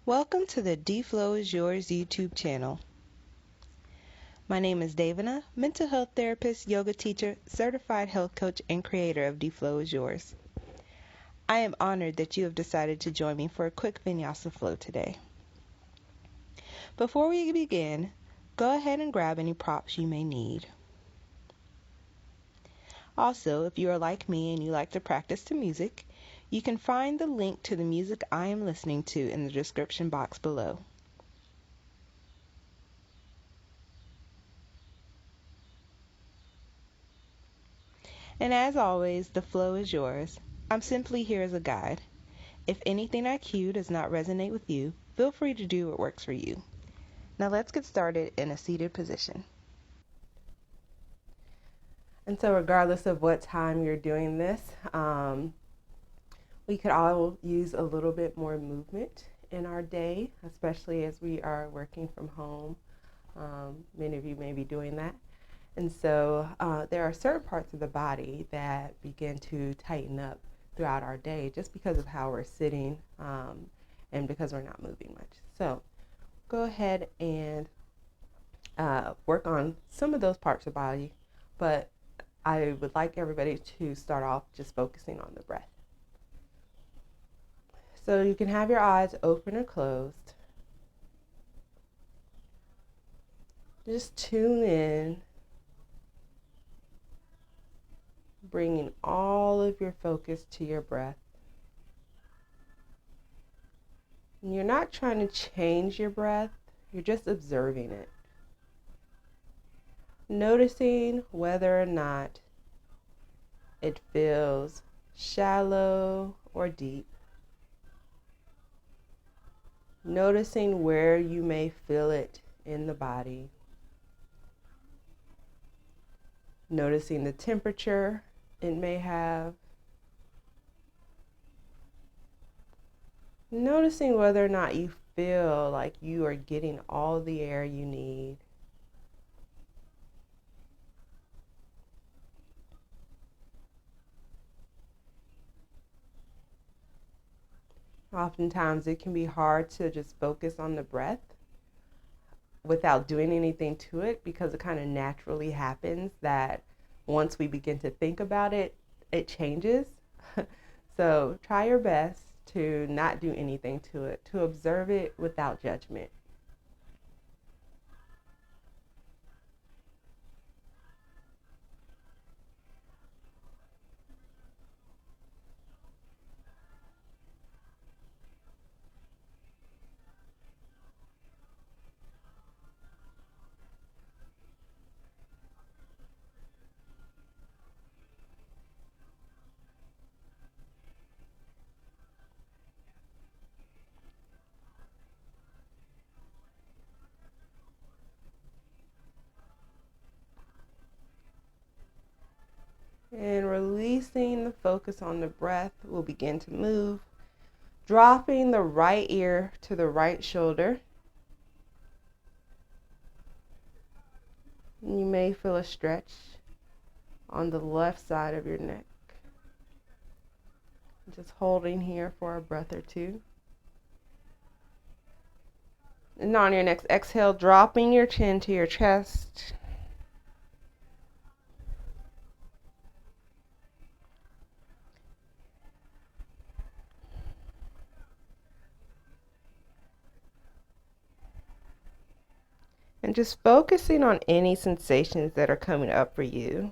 Welcome to the D-Flow is Yours YouTube channel. My name is Davina, mental health therapist, yoga teacher, certified health coach, and creator of D-Flow is Yours. I am honored that you have decided to join me for a quick Vinyasa flow today. Before we begin, go ahead and grab any props you may need. Also, if you are like me and you like to practice to music, you can find the link to the music I am listening to in the description box below. And as always, the flow is yours. I'm simply here as a guide. If anything I cue does not resonate with you, feel free to do what works for you. Now let's get started in a seated position. And so regardless of what time you're doing this, we could all use a little bit more movement in our day, especially as we are working from home. Many of you may be doing that. And so there are certain parts of the body that begin to tighten up throughout our day just because of how we're sitting and because we're not moving much. So go ahead and work on some of those parts of the body, but I would like everybody to start off just focusing on the breath. So you can have your eyes open or closed. Just tune in, bringing all of your focus to your breath. And you're not trying to change your breath, you're just observing it. Noticing whether or not it feels shallow or deep. Noticing where you may feel it in the body. Noticing the temperature it may have. Noticing whether or not you feel like you are getting all the air you need. Oftentimes it can be hard to just focus on the breath without doing anything to it because it kind of naturally happens that once we begin to think about it, it changes. So try your best to not do anything to it, to observe it without judgment. And releasing the focus on the breath, we'll begin to move, dropping the right ear to the right shoulder. You may feel a stretch on the left side of your neck. Just holding here for a breath or two. And on your next exhale, dropping your chin to your chest. And just focusing on any sensations that are coming up for you.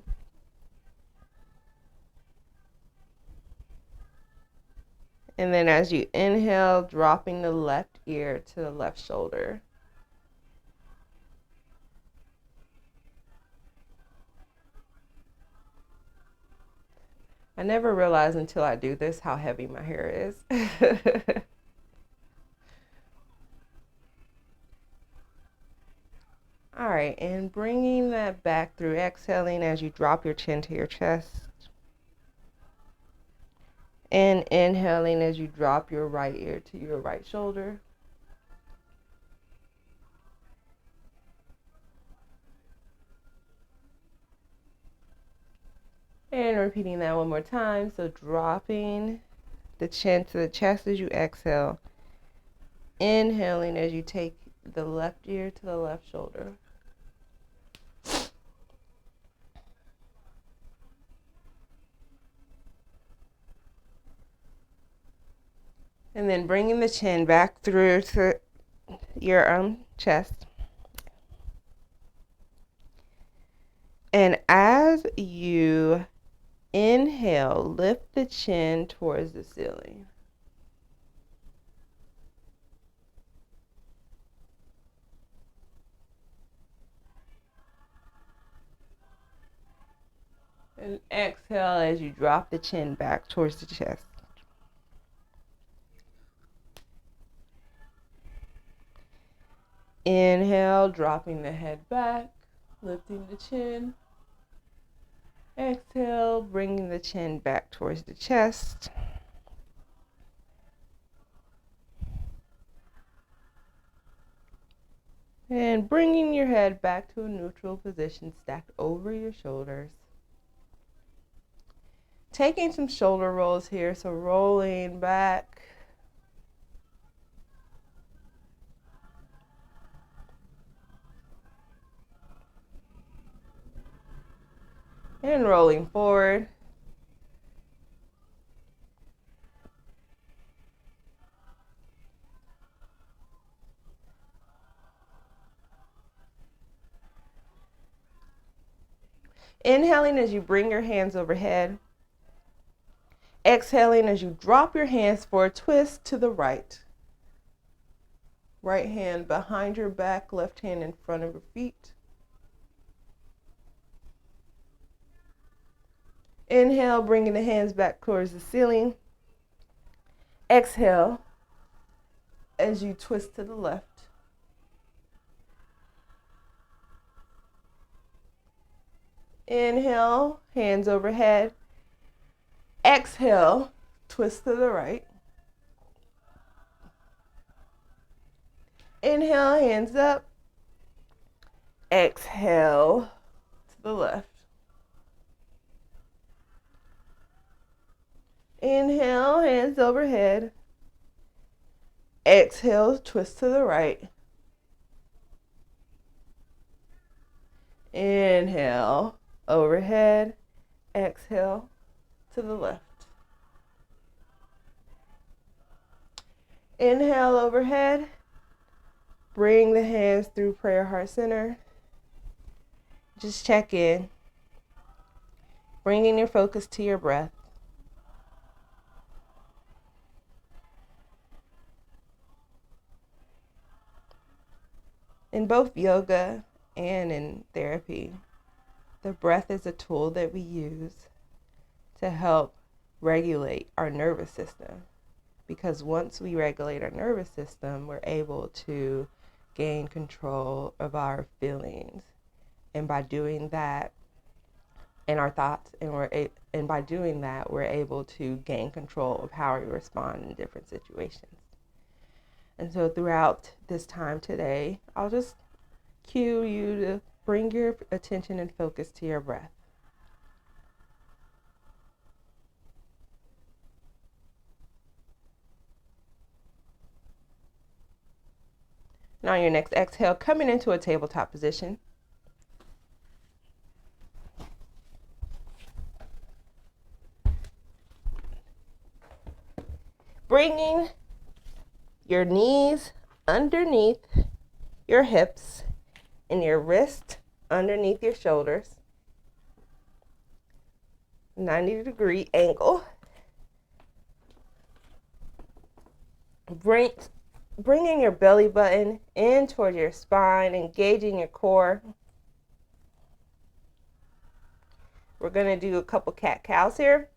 And then as you inhale, dropping the left ear to the left shoulder. I never realized until I do this how heavy my hair is. All right, and bringing that back through exhaling as you drop your chin to your chest. And inhaling as you drop your right ear to your right shoulder. And repeating that one more time. So dropping the chin to the chest as you exhale. Inhaling as you take the left ear to the left shoulder. And then bringing the chin back through to your chest. And as you inhale, lift the chin towards the ceiling. And exhale as you drop the chin back towards the chest. Inhale, dropping the head back, lifting the chin. Exhale, bringing the chin back towards the chest. And bringing your head back to a neutral position, stacked over your shoulders. Taking some shoulder rolls here, so rolling back. And rolling forward. Inhaling as you bring your hands overhead. Exhaling as you drop your hands for a twist to the right. Right hand behind your back, left hand in front of your feet. Inhale, bringing the hands back towards the ceiling. Exhale as you twist to the left. Inhale, hands overhead. Exhale, twist to the right. Inhale, hands up. Exhale to the left. Inhale, hands overhead. Exhale, twist to the right. Inhale, overhead. Exhale to the left. Inhale, overhead. Bring the hands through prayer heart center. Just check in. Bringing your focus to your breath. In both yoga and in therapy, the breath is a tool that we use to help regulate our nervous system. Because once we regulate our nervous system, we're able to gain control of our feelings. And by doing that, and our thoughts, and by doing that, we're able to gain control of how we respond in different situations. And so throughout this time today, I'll just cue you to bring your attention and focus to your breath. Now on your next exhale, coming into a tabletop position. Bringing your knees underneath your hips and your wrist underneath your shoulders. 90-degree angle. Bringing your belly button in toward your spine, engaging your core. We're going to do a couple cat-cows here.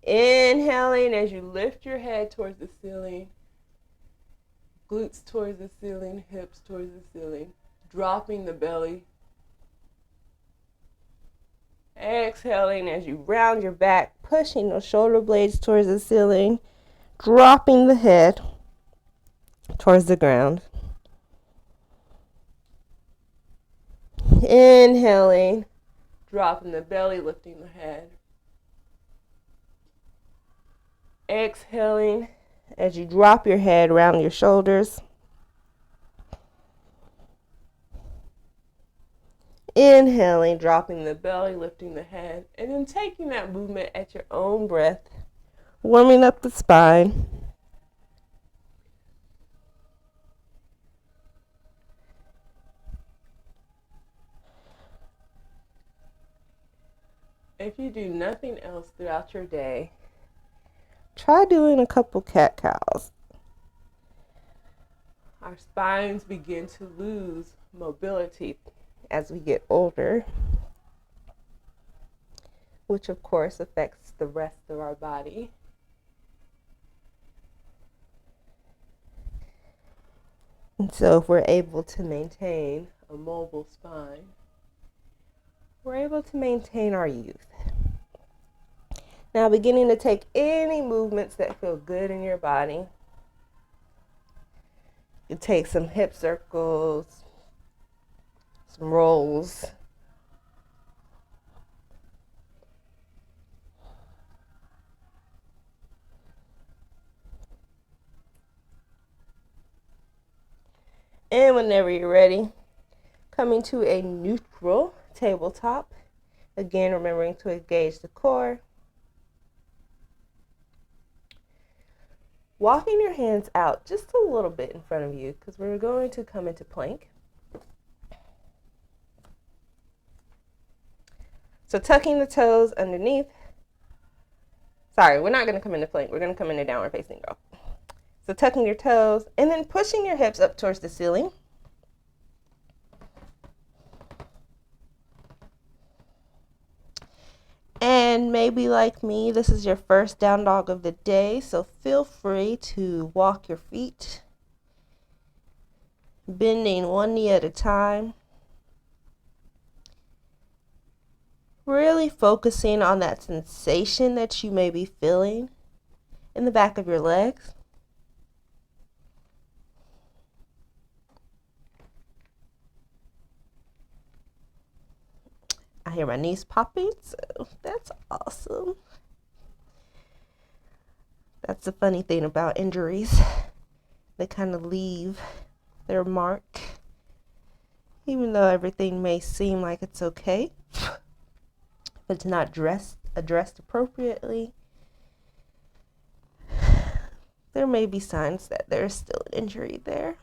Inhaling as you lift your head towards the ceiling. Glutes towards the ceiling, hips towards the ceiling. Dropping the belly. Exhaling as you round your back, pushing those shoulder blades towards the ceiling. Dropping the head towards the ground. Inhaling, dropping the belly, lifting the head. Exhaling as you drop your head around your shoulders. Inhaling, dropping the belly, lifting the head, and then taking that movement at your own breath, warming up the spine. If you do nothing else throughout your day, try doing a couple cat-cows. Our spines begin to lose mobility as we get older, which of course affects the rest of our body. And so if we're able to maintain a mobile spine, we're able to maintain our youth. Now beginning to take any movements that feel good in your body. You take some hip circles, some rolls. And whenever you're ready, coming to a neutral tabletop. Again, remembering to engage the core. Walking your hands out just a little bit in front of you because we're going to come into plank. So tucking the toes underneath. Sorry, we're not going to come into plank. We're going to come into downward facing dog. So tucking your toes and then pushing your hips up towards the ceiling. And maybe like me, this is your first down dog of the day, so feel free to walk your feet, bending one knee at a time. Really focusing on that sensation that you may be feeling in the back of your legs. I hear my knees popping, so that's awesome. That's the funny thing about injuries. They kind of leave their mark. Even though everything may seem like it's okay, if it's not addressed appropriately, there may be signs that there's still an injury there.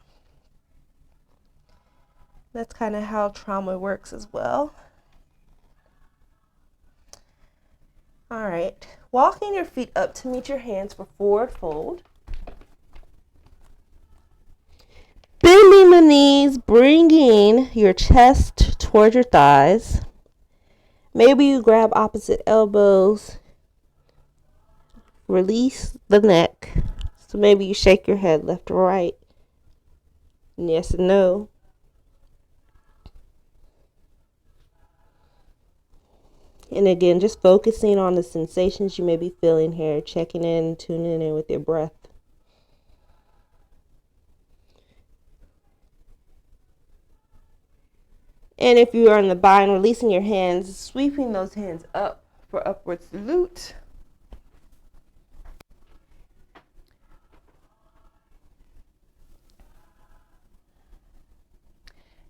That's kind of how trauma works as well. All right, walking your feet up to meet your hands for forward fold. Bending the knees, bringing your chest toward your thighs. Maybe you grab opposite elbows. Release the neck. So maybe you shake your head left or right. Yes and no. And again, just focusing on the sensations you may be feeling here, checking in, tuning in with your breath. And if you are in the bind, releasing your hands, sweeping those hands up for upward salute.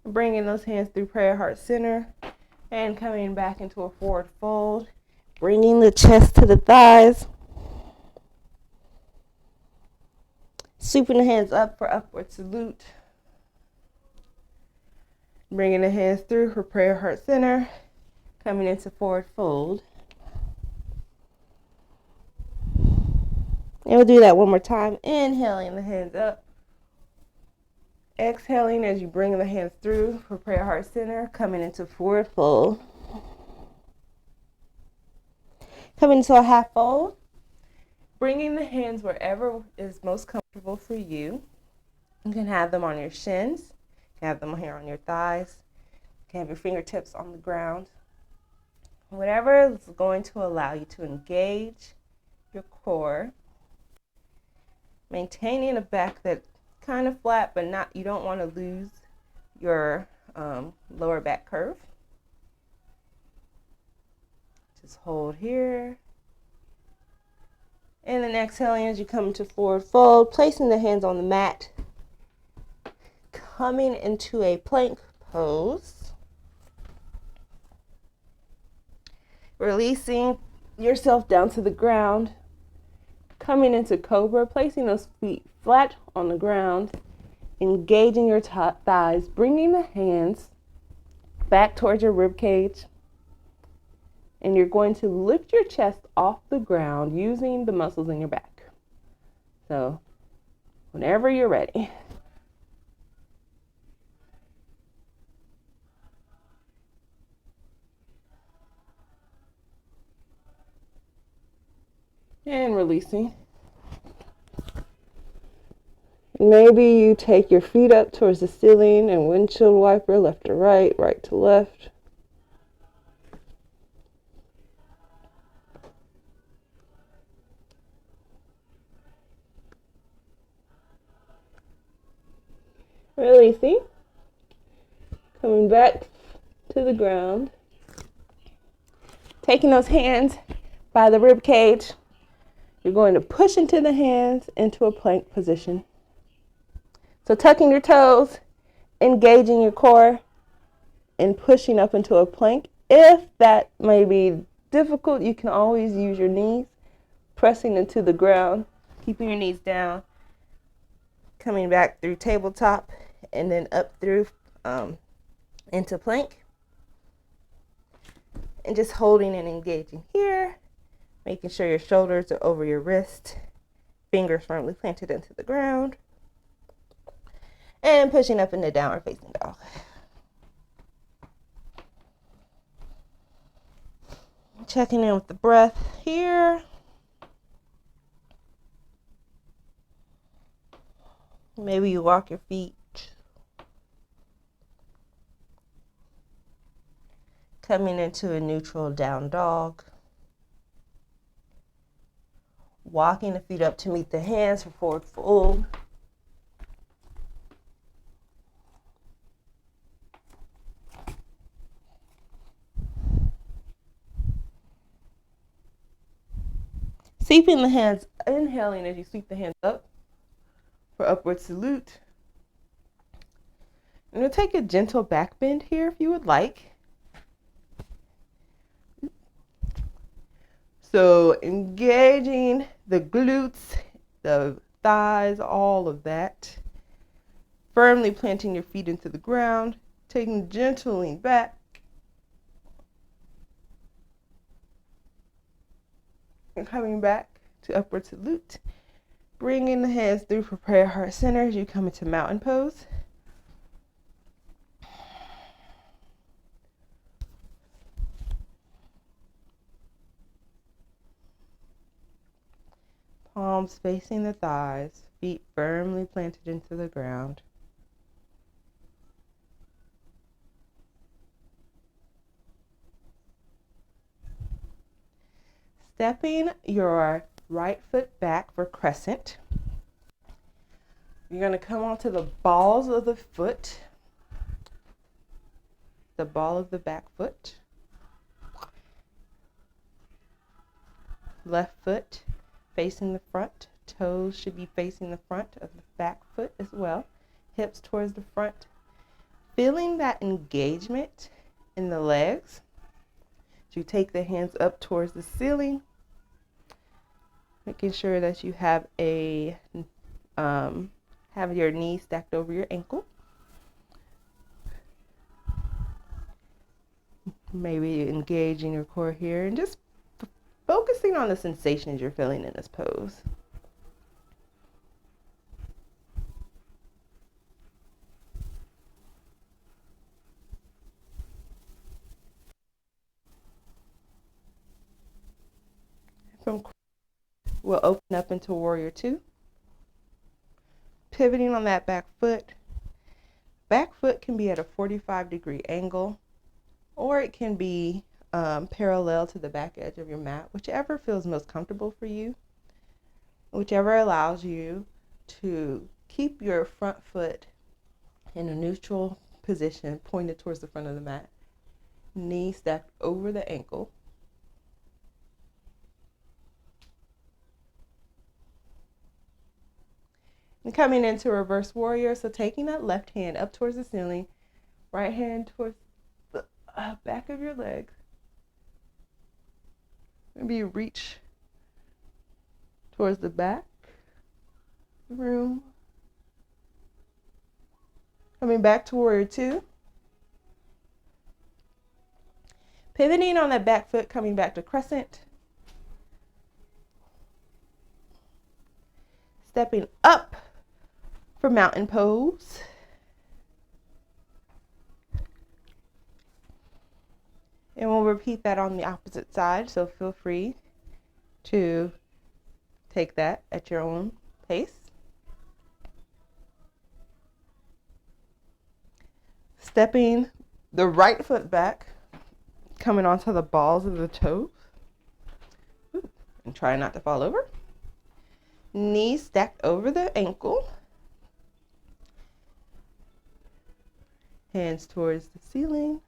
Bringing those hands through prayer heart center and coming back into a forward fold. Bringing the chest to the thighs. Sweeping the hands up for upward salute. Bringing the hands through for prayer heart center. Coming into forward fold. And we'll do that one more time. Inhaling the hands up. Exhaling as you bring the hands through for prayer heart center. Coming into forward fold. Coming into a half fold. Bringing the hands wherever is most comfortable for you. You can have them on your shins. You can have them here on your thighs. You can have your fingertips on the ground. Whatever is going to allow you to engage your core. Maintaining a back that's kind of flat, but not, you don't want to lose your lower back curve. Just hold here. And then exhaling as you come into forward fold, placing the hands on the mat, coming into a plank pose, releasing yourself down to the ground, coming into cobra, placing those feet flat on the ground, engaging your thighs, bringing the hands back towards your rib cage, and you're going to lift your chest off the ground using the muscles in your back. So whenever you're ready. And releasing. Maybe you take your feet up towards the ceiling and windshield wiper left to right, right to left. Releasing. Coming back to the ground. Taking those hands by the rib cage. You're going to push into the hands into a plank position. So tucking your toes, engaging your core, and pushing up into a plank. If that may be difficult, you can always use your knees, pressing into the ground, keeping your knees down, coming back through tabletop, and then up through into plank. And just holding and engaging here, making sure your shoulders are over your wrist, fingers firmly planted into the ground, and pushing up into downward facing dog. Checking in with the breath here. Maybe you walk your feet. Coming into a neutral down dog. Walking the feet up to meet the hands for forward fold. Sweeping the hands, inhaling as you sweep the hands up for upward salute. And we'll take a gentle back bend here if you would like. So engaging the glutes, the thighs, all of that. Firmly planting your feet into the ground, taking a gentle lean back. And coming back to upward salute. Bringing the hands through for prayer heart center as you come into mountain pose. Palms facing the thighs, feet firmly planted into the ground. Stepping your right foot back for crescent. You're going to come onto the balls of the foot, the ball of the back foot. Left foot facing the front. Toes should be facing the front of the back foot as well. Hips towards the front. Feeling that engagement in the legs. You take the hands up towards the ceiling, making sure that you have have your knees stacked over your ankle. Maybe engaging your core here and just focusing on the sensations you're feeling in this pose. We'll open up into Warrior Two. Pivoting on that back foot. Back foot can be at a 45-degree angle, or it can be parallel to the back edge of your mat, whichever feels most comfortable for you, whichever allows you to keep your front foot in a neutral position, pointed towards the front of the mat, knee stacked over the ankle. And coming into reverse warrior, so taking that left hand up towards the ceiling, right hand towards the back of your leg. Maybe you reach towards the back of the room. Coming back to warrior two. Pivoting on that back foot, coming back to crescent. Stepping up for mountain pose. And we'll repeat that on the opposite side, so feel free to take that at your own pace. Stepping the right foot back, coming onto the balls of the toes. And try not to fall over. Knees stacked over the ankle. Hands towards the ceiling.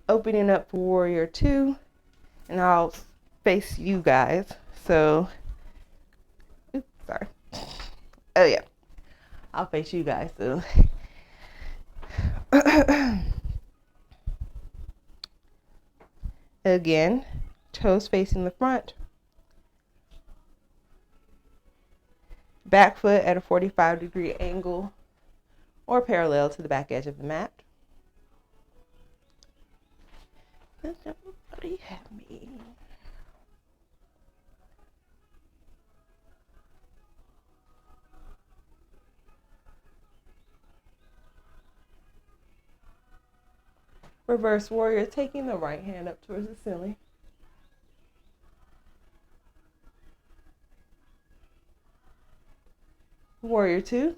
Opening up for warrior two, and I'll face you guys. So, oops, sorry. Oh yeah, I'll face you guys. So, again, toes facing the front, back foot at a 45-degree angle or parallel to the back edge of the mat. Let everybody have me. Reverse warrior, taking the right hand up towards the ceiling. Warrior two.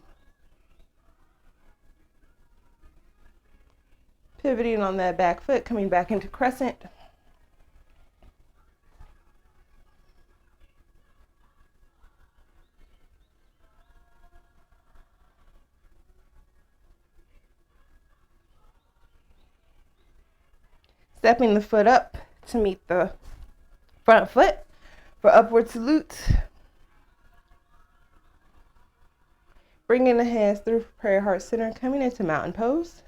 Pivoting on that back foot, coming back into crescent. Stepping the foot up to meet the front foot for upward salute. Bringing the hands through prayer heart center, coming into mountain pose.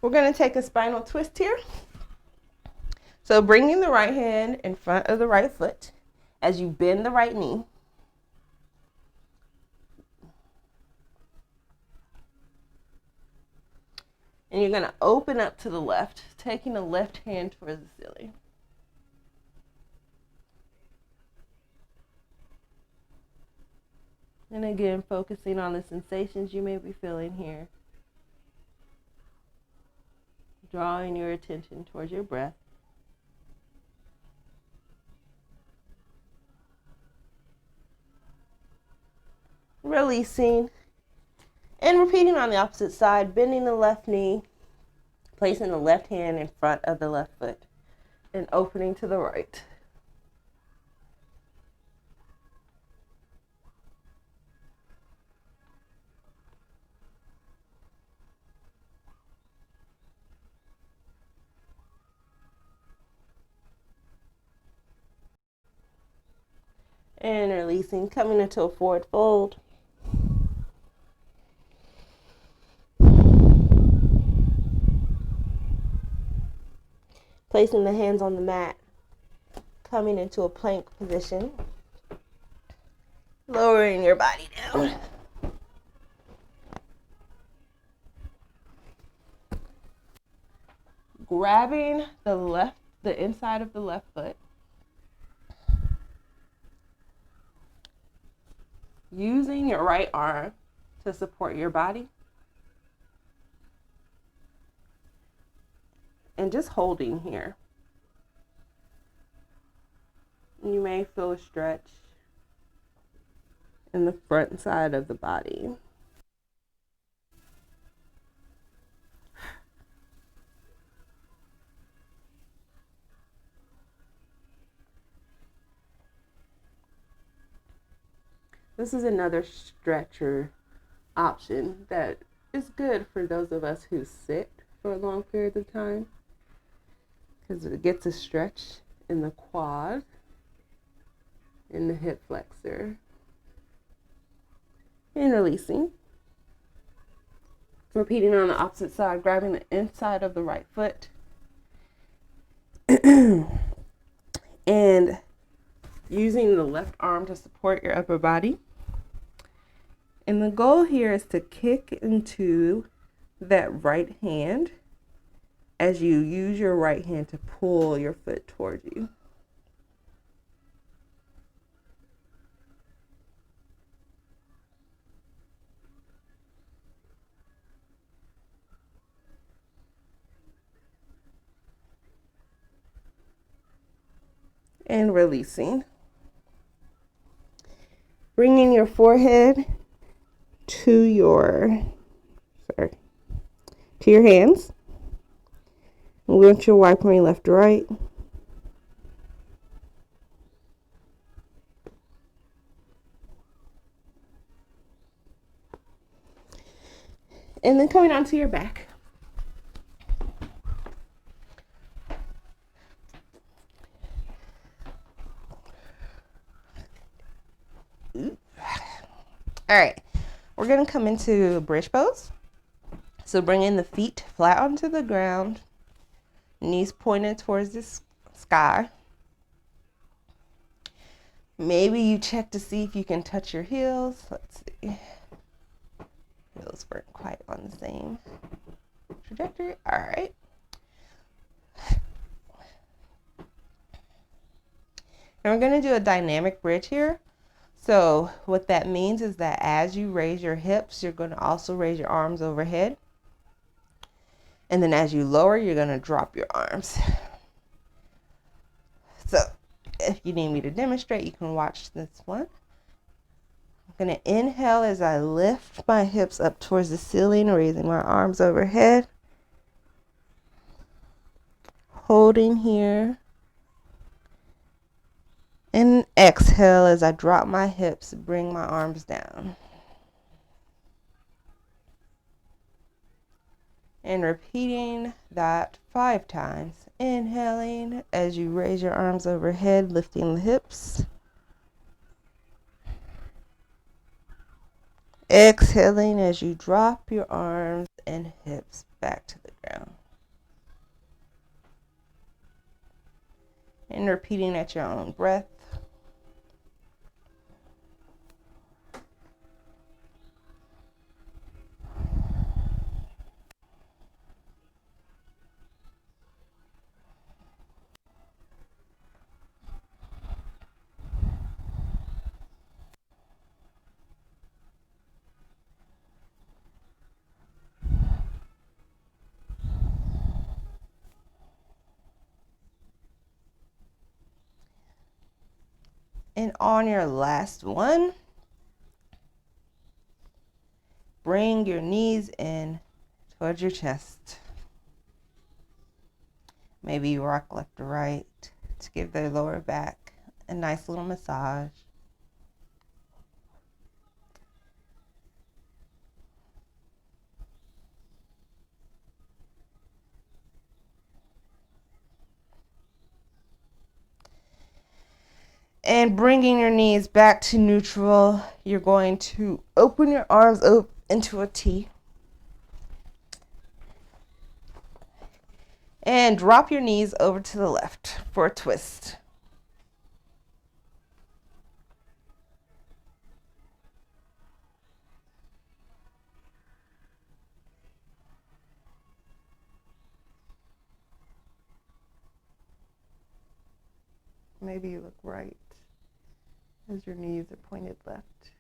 We're going to take a spinal twist here. So bringing the right hand in front of the right foot as you bend the right knee. And you're going to open up to the left, taking the left hand towards the ceiling. And again, focusing on the sensations you may be feeling here. Drawing your attention towards your breath. Releasing. And repeating on the opposite side, bending the left knee, placing the left hand in front of the left foot, and opening to the right. And releasing, coming into a forward fold. Placing the hands on the mat, coming into a plank position. Lowering your body down. Grabbing the inside of the left foot. Using your right arm to support your body. And just holding here. You may feel a stretch in the front side of the body. This is another stretcher option that is good for those of us who sit for long periods of time, because it gets a stretch in the quad, in the hip flexor, and releasing. Repeating on the opposite side, grabbing the inside of the right foot and using the left arm to support your upper body. And the goal here is to kick into that right hand as you use your right hand to pull your foot towards you. And releasing. Bringing your forehead to your hands. Launch your Y point left to right. And then coming onto your back. All right, we're gonna come into bridge pose. So bringing the feet flat onto the ground, knees pointed towards the sky. Maybe you check to see if you can touch your heels. Let's see. Heels weren't quite on the same trajectory. All right. And we're going to do a dynamic bridge here. So what that means is that as you raise your hips, you're going to also raise your arms overhead. And then as you lower, you're going to drop your arms. So if you need me to demonstrate, you can watch this one. I'm going to inhale as I lift my hips up towards the ceiling, raising my arms overhead. Holding here. And exhale as I drop my hips, bring my arms down. And repeating that 5 times. Inhaling as you raise your arms overhead, lifting the hips. Exhaling as you drop your arms and hips back to the ground. And repeating at your own breath. And on your last one, bring your knees in towards your chest. Maybe you rock left to right to give the lower back a nice little massage. And bringing your knees back to neutral, you're going to open your arms up into a T. And drop your knees over to the left for a twist. Maybe you look right as your knees are pointed left.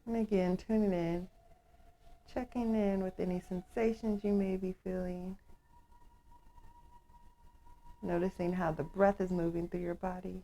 And again, tuning in, checking in with any sensations you may be feeling. Noticing how the breath is moving through your body.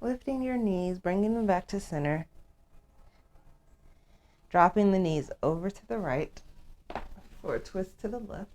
Lifting your knees, bringing them back to center. Dropping the knees over to the right for a twist to the left.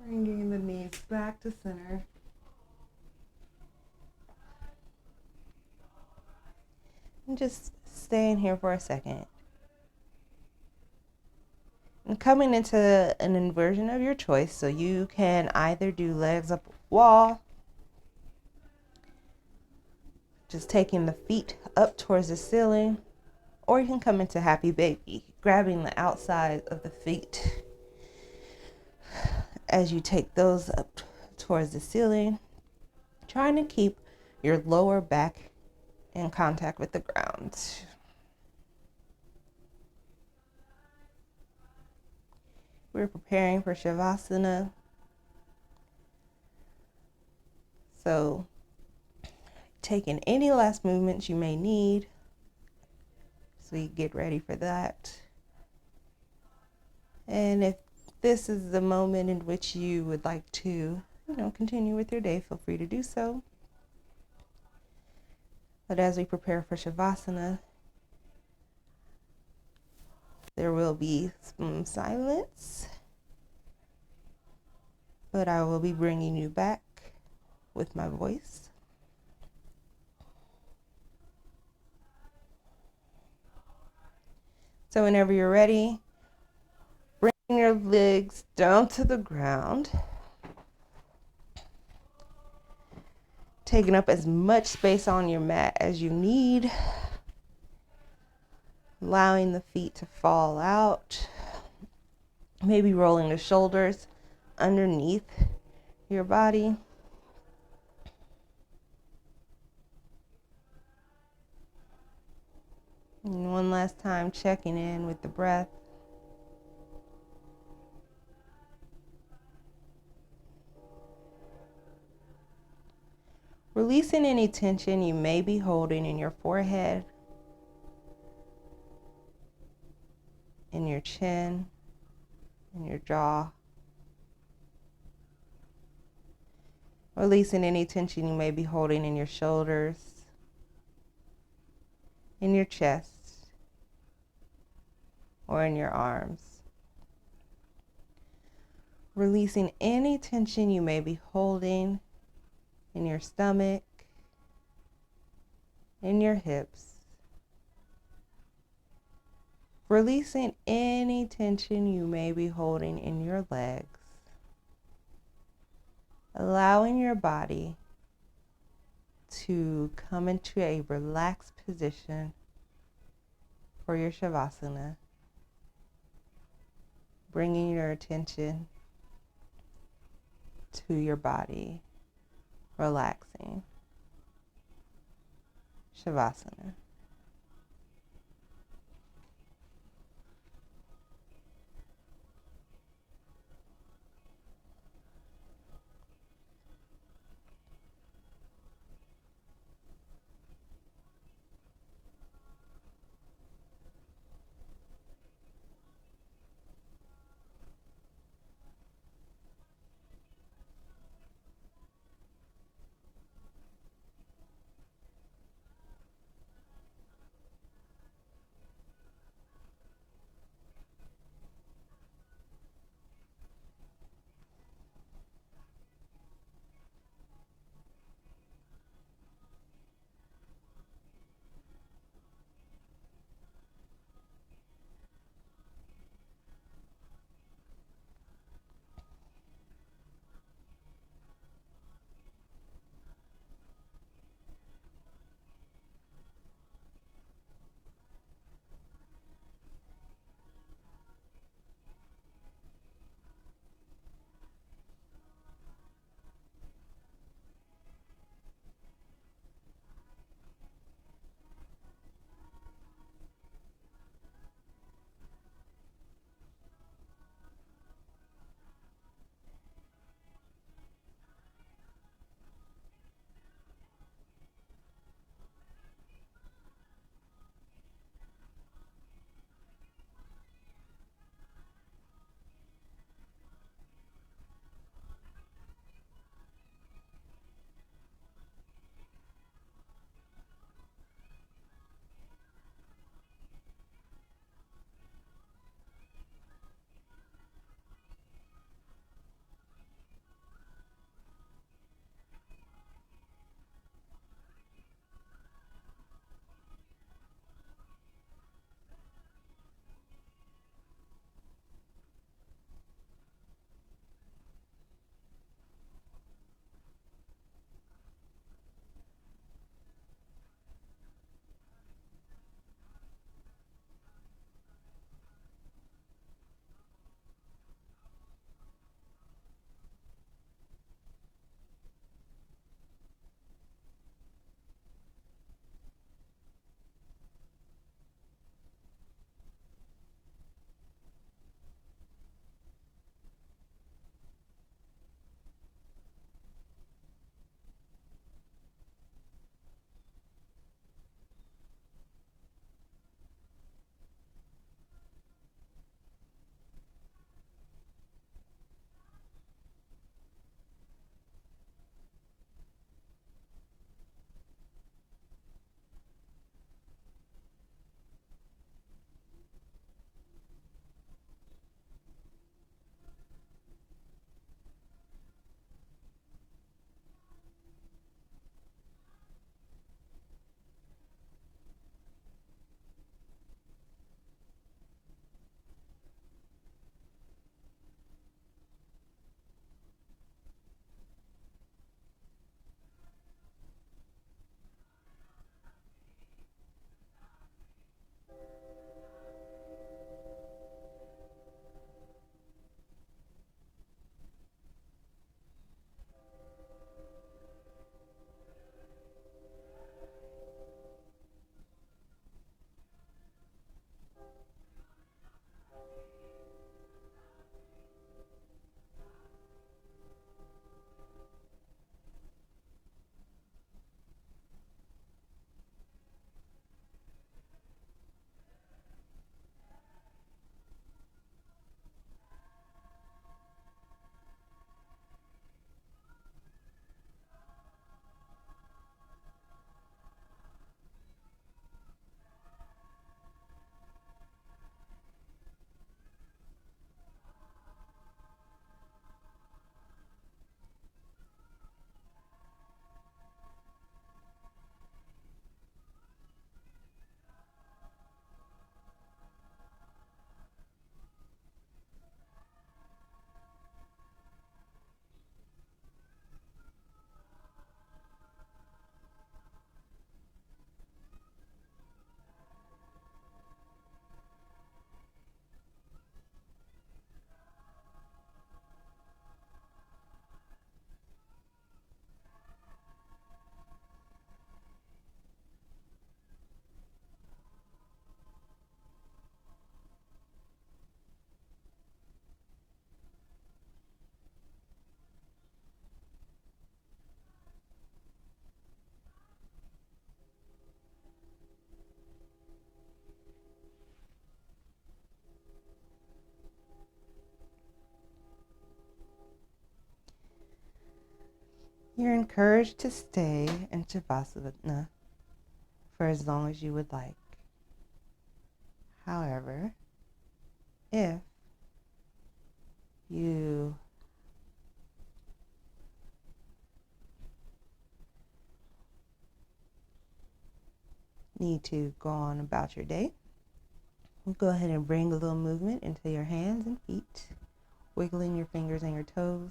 Bringing the knees back to center. And just staying here for a second. And coming into an inversion of your choice, so you can either do legs up wall, just taking the feet up towards the ceiling, or you can come into happy baby, grabbing the outside of the feet as you take those up towards the ceiling, trying to keep your lower back in contact with the ground. We're preparing for Shavasana. So taking any last movements you may need. So you get ready for that. And if this is the moment in which you would like to, continue with your day, feel free to do so. But as we prepare for Shavasana, there will be some silence, but I will be bringing you back with my voice. So whenever you're ready, bring your legs down to the ground, taking up as much space on your mat as you need, allowing the feet to fall out, maybe rolling the shoulders underneath your body. And one last time, checking in with the breath. Releasing any tension you may be holding in your forehead, in your chin, in your jaw. Releasing any tension you may be holding in your shoulders, in your chest, or in your arms. Releasing any tension you may be holding in your stomach, in your hips. Releasing any tension you may be holding in your legs. Allowing your body to come into a relaxed position for your Shavasana. Bringing your attention to your body, relaxing. Shavasana. You're encouraged to stay in Shavasana for as long as you would like. However, if you need to go on about your day, go ahead and bring a little movement into your hands and feet, wiggling your fingers and your toes.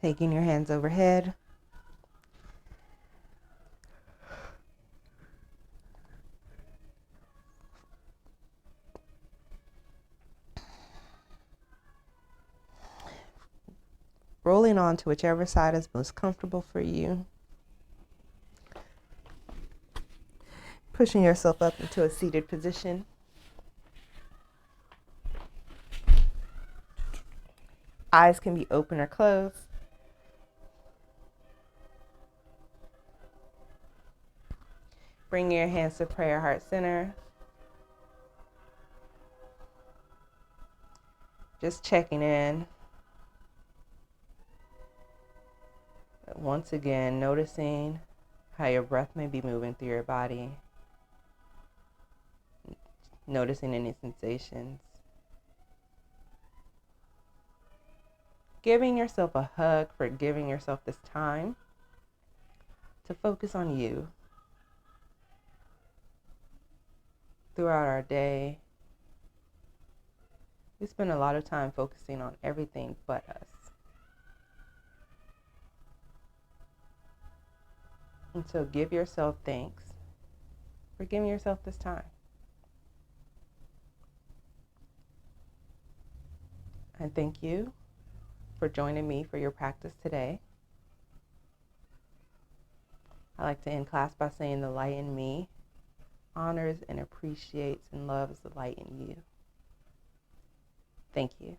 Taking your hands overhead. Rolling on to whichever side is most comfortable for you. Pushing yourself up into a seated position. Eyes can be open or closed. Bring your hands to prayer heart center. Just checking in. Once again, noticing how your breath may be moving through your body. Noticing any sensations. Giving yourself a hug for giving yourself this time to focus on you. Throughout our day, we spend a lot of time focusing on everything but us. And so give yourself thanks for giving yourself this time. And thank you for joining me for your practice today. I like to end class by saying the light in me honors and appreciates and loves the light in you. Thank you.